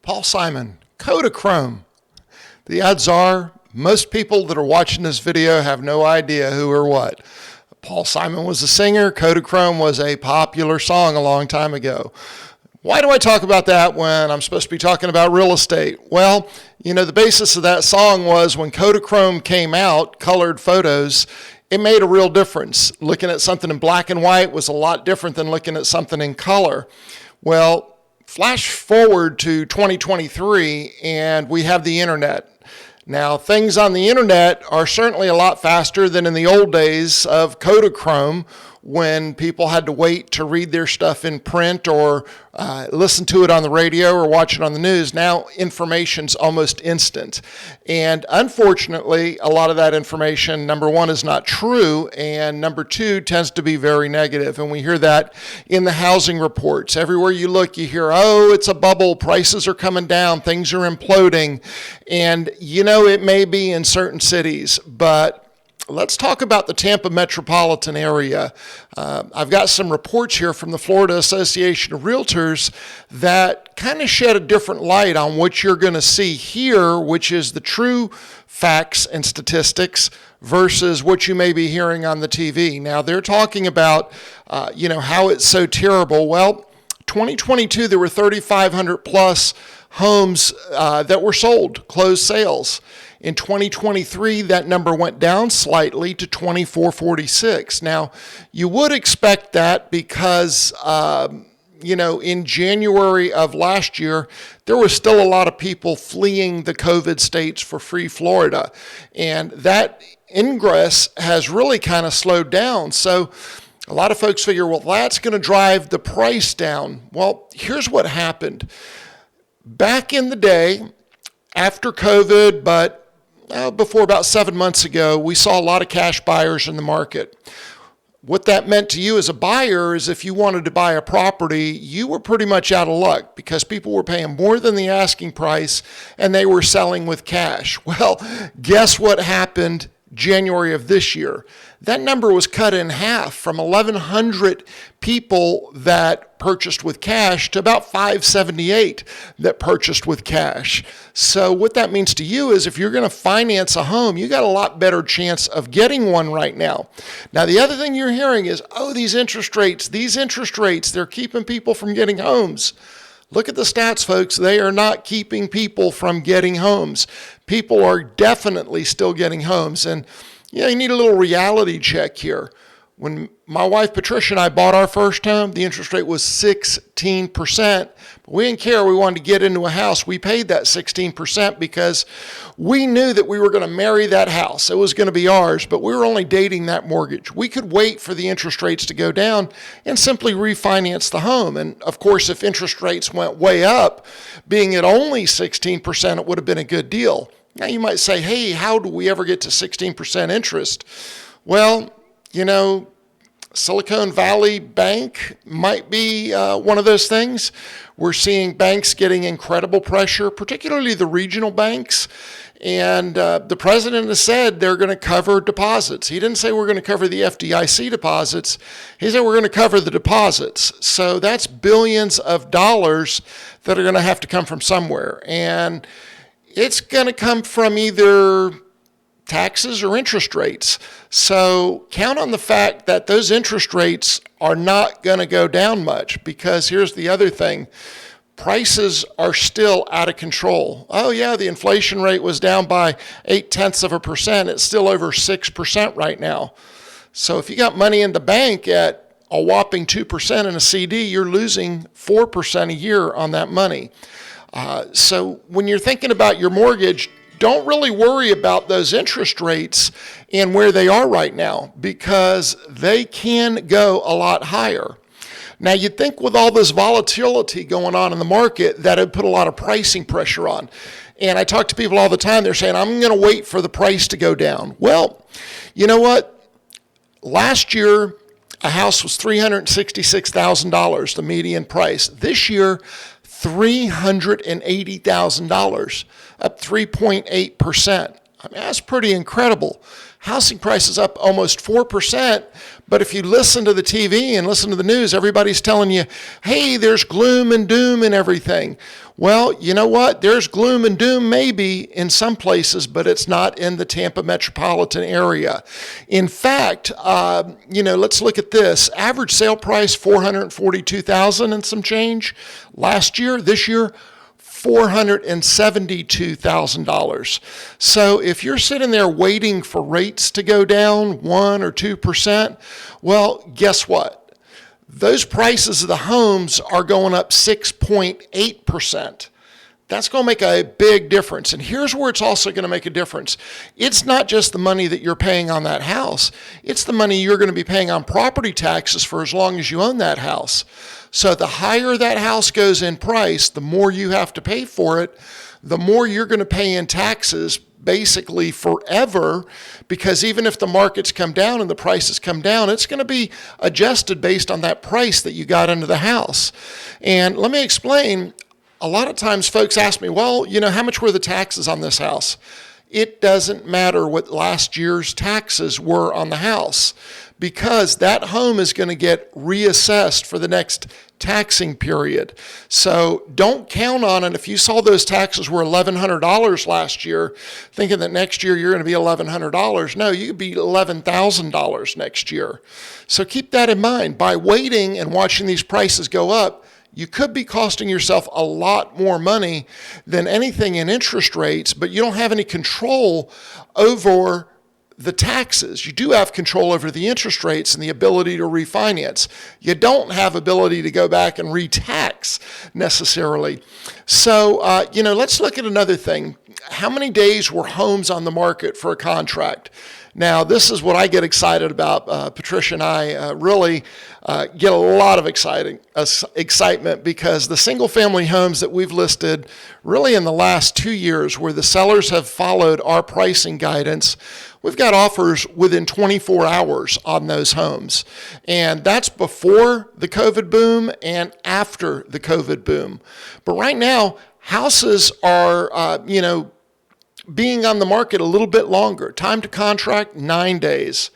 Paul Simon, Kodachrome. The odds are most people that are watching this video have no idea who or what. Paul Simon was a singer. Kodachrome was a popular song a long time ago. Why do I talk about that when I'm supposed to be talking about real estate? Well, the basis of that song was when Kodachrome came out, colored photos, it made a real difference. Looking at something in black and white was a lot different than looking at something in color. Well, flash forward to 2023 and we have the internet. Now, things on the internet are certainly a lot faster than in the old days of Kodachrome, when people had to wait to read their stuff in print or listen to it on the radio or watch it on the news. Now information's almost instant. And unfortunately, a lot of that information, number one, is not true, and number two, tends to be very negative. And we hear that in the housing reports. Everywhere you look, you hear, oh, it's a bubble, prices are coming down, things are imploding. And it may be in certain cities, but let's talk about the Tampa metropolitan area. I've got some reports here from the Florida Association of Realtors that kind of shed a different light on what you're going to see here, which is the true facts and statistics versus what you may be hearing on the TV. Now, they're talking about, how it's so terrible. Well, 2022, there were 3,500 plus homes that were sold, closed sales. In 2023, that number went down slightly to 2,446. Now, you would expect that because, in January of last year, there was still a lot of people fleeing the COVID states for free Florida. And that ingress has really kind of slowed down. So a lot of folks figure, well, that's going to drive the price down. Well, here's what happened. Back in the day, after COVID, but before about 7 months ago, we saw a lot of cash buyers in the market. What that meant to you as a buyer is if you wanted to buy a property, you were pretty much out of luck because people were paying more than the asking price and they were selling with cash. Well, guess what happened January of this year? That number was cut in half from 1,100 people that purchased with cash to about 578 that purchased with cash. So what that means to you is if you're going to finance a home, you got a lot better chance of getting one right now. Now, the other thing you're hearing is, oh, these interest rates, they're keeping people from getting homes. Look at the stats, folks. They are not keeping people from getting homes. People are definitely still getting homes. And, you need a little reality check here. When my wife, Patricia, and I bought our first home, the interest rate was 16%. But we didn't care. We wanted to get into a house. We paid that 16% because we knew that we were going to marry that house. It was going to be ours, but we were only dating that mortgage. We could wait for the interest rates to go down and simply refinance the home. And of course, if interest rates went way up, being at only 16%, it would have been a good deal. Now you might say, hey, how do we ever get to 16% interest? Well, Silicon Valley Bank might be one of those things. We're seeing banks getting incredible pressure, particularly the regional banks. And the president has said they're going to cover deposits. He didn't say we're going to cover the FDIC deposits. He said we're going to cover the deposits. So that's billions of dollars that are going to have to come from somewhere. And it's going to come from either taxes or interest rates. So count on the fact that those interest rates are not going to go down much, because here's the other thing. Prices are still out of control. Oh yeah, the inflation rate was down by 0.8%. It's still over 6% right now. So if you got money in the bank at a whopping 2% in a CD, you're losing 4% a year on that money. So when you're thinking about your mortgage, don't really worry about those interest rates and where they are right now, because they can go a lot higher. Now, you'd think with all this volatility going on in the market that it put a lot of pricing pressure on. And I talk to people all the time. They're saying, I'm going to wait for the price to go down. Well, you know what? Last year, a house was $366,000, the median price. This year, $380,000, up 3.8%. I mean, that's pretty incredible. housing prices up almost 4%. But if you listen to the TV and listen to the news, everybody's telling you, hey, there's gloom and doom and everything. Well, you know what? There's gloom and doom maybe in some places, but it's not in the Tampa metropolitan area. In fact, let's look at this. Average sale price, $442,000 and some change last year. This year, $472,000. So if you're sitting there waiting for rates to go down 1 or 2%, well, guess what? Those prices of the homes are going up 6.8%. That's going to make a big difference. And here's where it's also going to make a difference. It's not just the money that you're paying on that house. It's the money you're going to be paying on property taxes for as long as you own that house. So the higher that house goes in price, the more you have to pay for it, the more you're going to pay in taxes basically forever, because even if the markets come down and the prices come down, it's going to be adjusted based on that price that you got into the house. And let me explain. A lot of times folks ask me, well, how much were the taxes on this house? It doesn't matter what last year's taxes were on the house, because that home is going to get reassessed for the next taxing period. So don't count on it. If you saw those taxes were $1,100 last year, thinking that next year you're going to be $1,100, no, you could be $11,000 next year. So keep that in mind. By waiting and watching these prices go up, you could be costing yourself a lot more money than anything in interest rates, but you don't have any control over the taxes. You do have control over the interest rates and the ability to refinance. You don't have ability to go back and re-tax necessarily. So, let's look at another thing. How many days were homes on the market for a contract? Now, this is what I get excited about. Patricia and I really get a lot of excitement, because the single-family homes that we've listed really in the last 2 years, where the sellers have followed our pricing guidance, we've got offers within 24 hours on those homes. And that's before the COVID boom and after the COVID boom. But right now, houses are, being on the market a little bit longer. Time to contract, 9 days.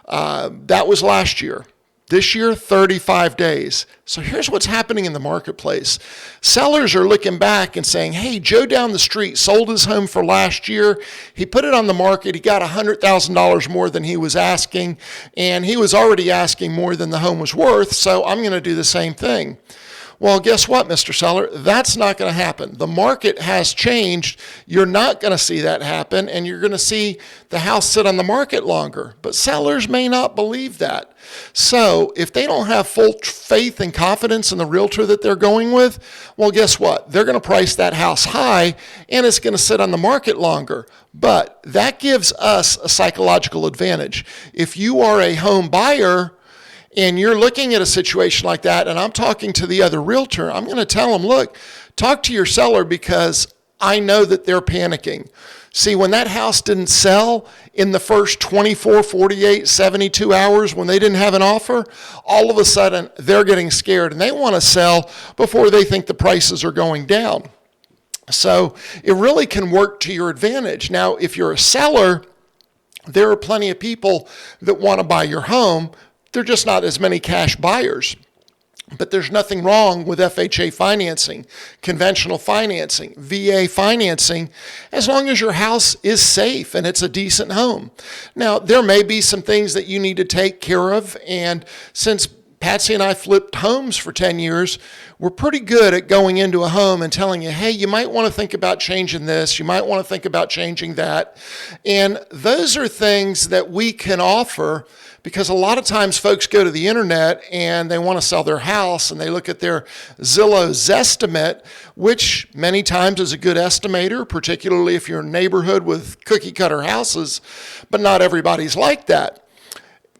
That was last year. This year, 35 days. So here's what's happening in the marketplace. Sellers are looking back and saying, hey, Joe down the street sold his home for last year. He put it on the market. He got $100,000 more than he was asking, and he was already asking more than the home was worth, so I'm going to do the same thing. Well, guess what, Mr. Seller? That's not going to happen. The market has changed. You're not going to see that happen, and you're going to see the house sit on the market longer. But sellers may not believe that. So if they don't have full faith and confidence in the realtor that they're going with, well, guess what? They're going to price that house high, and it's going to sit on the market longer. But that gives us a psychological advantage. If you are a home buyer and you're looking at a situation like that, and I'm talking to the other realtor, I'm going to tell them, look, talk to your seller, because I know that they're panicking. See, when that house didn't sell in the first 24, 48, 72 hours, when they didn't have an offer, all of a sudden they're getting scared and they want to sell before they think the prices are going down. So it really can work to your advantage. Now, if you're a seller, there are plenty of people that want to buy your home. They're just not as many cash buyers. But there's nothing wrong with FHA financing, conventional financing, VA financing, as long as your house is safe and it's a decent home. Now, there may be some things that you need to take care of, and since Patsy and I flipped homes for 10 years, we're pretty good at going into a home and telling you, hey, you might want to think about changing this, you might want to think about changing that. And those are things that we can offer, because a lot of times folks go to the internet and they want to sell their house and they look at their Zillow Zestimate, which many times is a good estimator, particularly if you're in a neighborhood with cookie cutter houses, but not everybody's like that.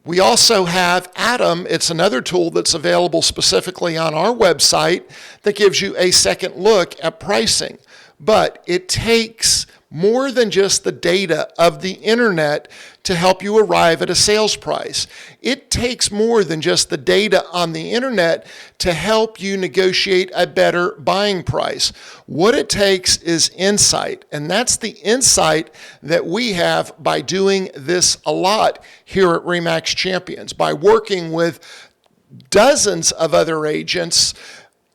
We also have Atom. It's another tool that's available specifically on our website that gives you a second look at pricing. But it takes more than just the data of the internet to help you arrive at a sales price. It takes more than just the data on the internet to help you negotiate a better buying price. What it takes is insight, and that's the insight that we have by doing this a lot here at RE/MAX Champions, by working with dozens of other agents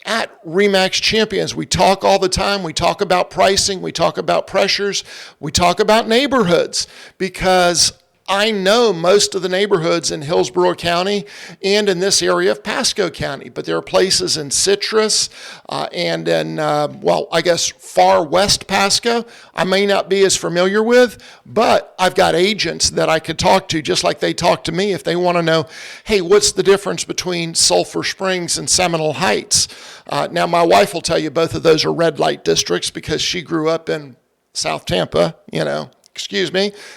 at RE/MAX Champions. We talk all the time. We talk about pricing. We talk about pressures. We talk about neighborhoods, because I know most of the neighborhoods in Hillsborough County and in this area of Pasco County, but there are places in Citrus and in, I guess, far west Pasco I may not be as familiar with, but I've got agents that I could talk to just like they talk to me if they want to know, hey, what's the difference between Sulphur Springs and Seminole Heights? Now, my wife will tell you both of those are red light districts because she grew up in South Tampa,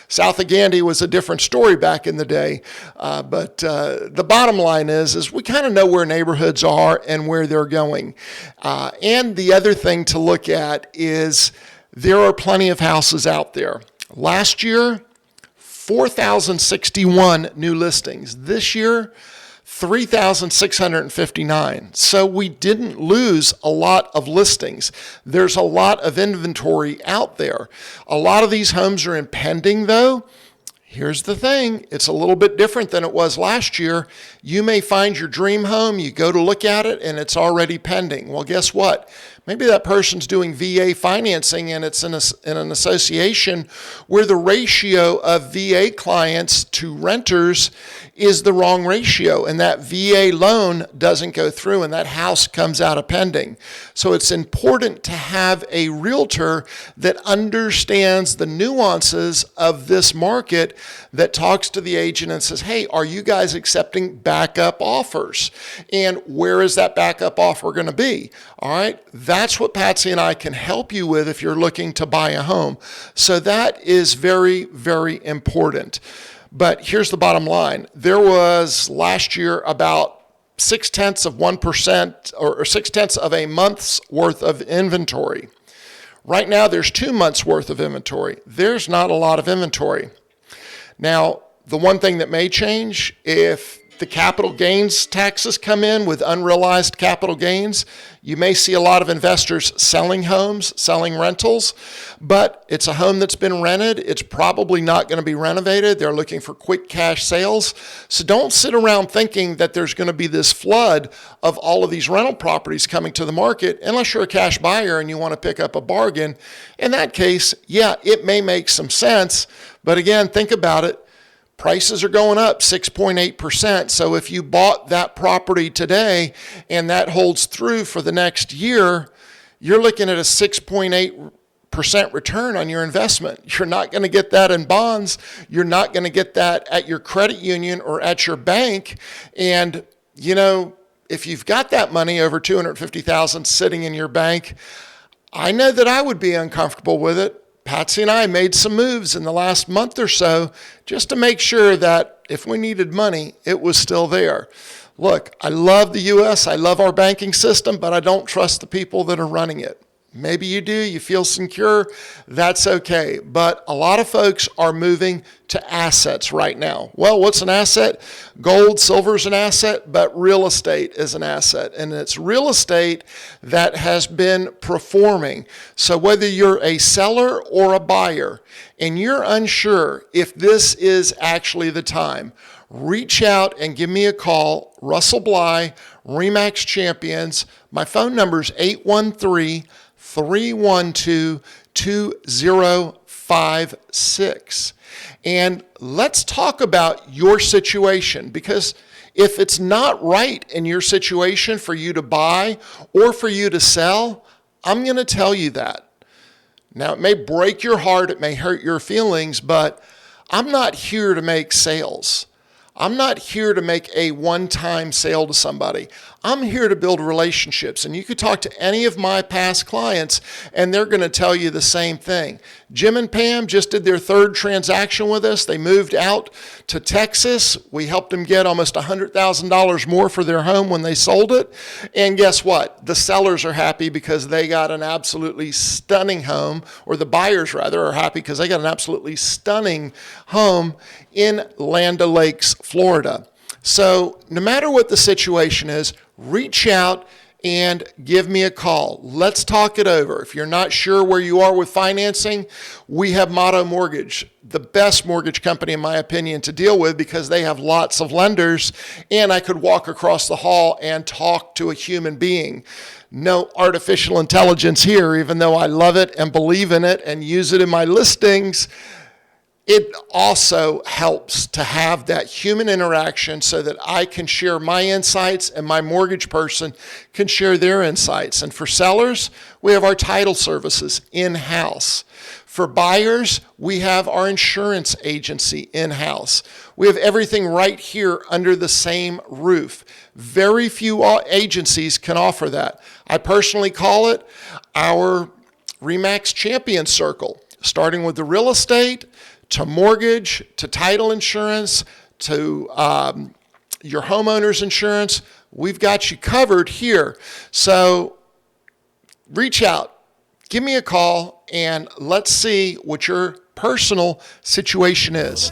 South of Gandy was a different story back in the day. But the bottom line is we kind of know where neighborhoods are and where they're going. And the other thing to look at is there are plenty of houses out there. Last year, 4,061 new listings. This year, 3,659. So we didn't lose a lot of listings. There's a lot of inventory out there. A lot of these homes are impending though. Here's the thing, it's a little bit different than it was last year. You may find your dream home, you go to look at it, and it's already pending. Well, guess what? Maybe that person's doing VA financing and it's in an association where the ratio of VA clients to renters is the wrong ratio, and that VA loan doesn't go through and that house comes out of pending. So it's important to have a realtor that understands the nuances of this market, that talks to the agent and says, hey, are you guys accepting backup offers? And where is that backup offer going to be? All right, that's what Patsy and I can help you with if you're looking to buy a home. So that is very, very important. But here's the bottom line. There was last year about 0.6% or 0.6 of a month's worth of inventory. Right now, there's 2 months worth of inventory. There's not a lot of inventory. Now, the one thing that may change, if the capital gains taxes come in with unrealized capital gains, you may see a lot of investors selling homes, selling rentals, but it's a home that's been rented. It's probably not going to be renovated. They're looking for quick cash sales. So don't sit around thinking that there's going to be this flood of all of these rental properties coming to the market unless you're a cash buyer and you want to pick up a bargain. In that case, yeah, it may make some sense, but again, think about it. Prices are going up 6.8%. So if you bought that property today and that holds through for the next year, you're looking at a 6.8% return on your investment. You're not going to get that in bonds. You're not going to get that at your credit union or at your bank. And, if you've got that money over $250,000 sitting in your bank, I know that I would be uncomfortable with it. Patsy and I made some moves in the last month or so just to make sure that if we needed money, it was still there. Look, I love the U.S., I love our banking system, but I don't trust the people that are running it. Maybe you do, you feel secure, that's okay. But a lot of folks are moving to assets right now. Well, what's an asset? Gold, silver is an asset, but real estate is an asset. And it's real estate that has been performing. So whether you're a seller or a buyer and you're unsure if this is actually the time, reach out and give me a call. Russell Bly, RE/MAX Champions. My phone number is 813-312-2056. And let's talk about your situation, because if it's not right in your situation for you to buy or for you to sell, I'm going to tell you that. Now, it may break your heart, it may hurt your feelings, but I'm not here to make sales. I'm not here to make a one-time sale to somebody. I'm here to build relationships. And you could talk to any of my past clients and they're going to tell you the same thing. Jim and Pam just did their third transaction with us. They moved out to Texas. We helped them get almost $100,000 more for their home when they sold it. And guess what? The sellers are happy because they got an absolutely stunning home, or the buyers rather are happy because they got an absolutely stunning home in Land O'Lakes, Florida. So no matter what the situation is, reach out and give me a call. Let's talk it over. If you're not sure where you are with financing, we have Motto Mortgage, the best mortgage company in my opinion to deal with because they have lots of lenders, and I could walk across the hall and talk to a human being. No artificial intelligence here, even though I love it and believe in it and use it in my listings. It also helps to have that human interaction so that I can share my insights and my mortgage person can share their insights. And for sellers, we have our title services in-house. For buyers, we have our insurance agency in-house. We have everything right here under the same roof. Very few agencies can offer that. I personally call it our RE/MAX Champion Circle, starting with the real estate, to mortgage, to title insurance, to your homeowner's insurance. We've got you covered here. So reach out, give me a call, and let's see what your personal situation is.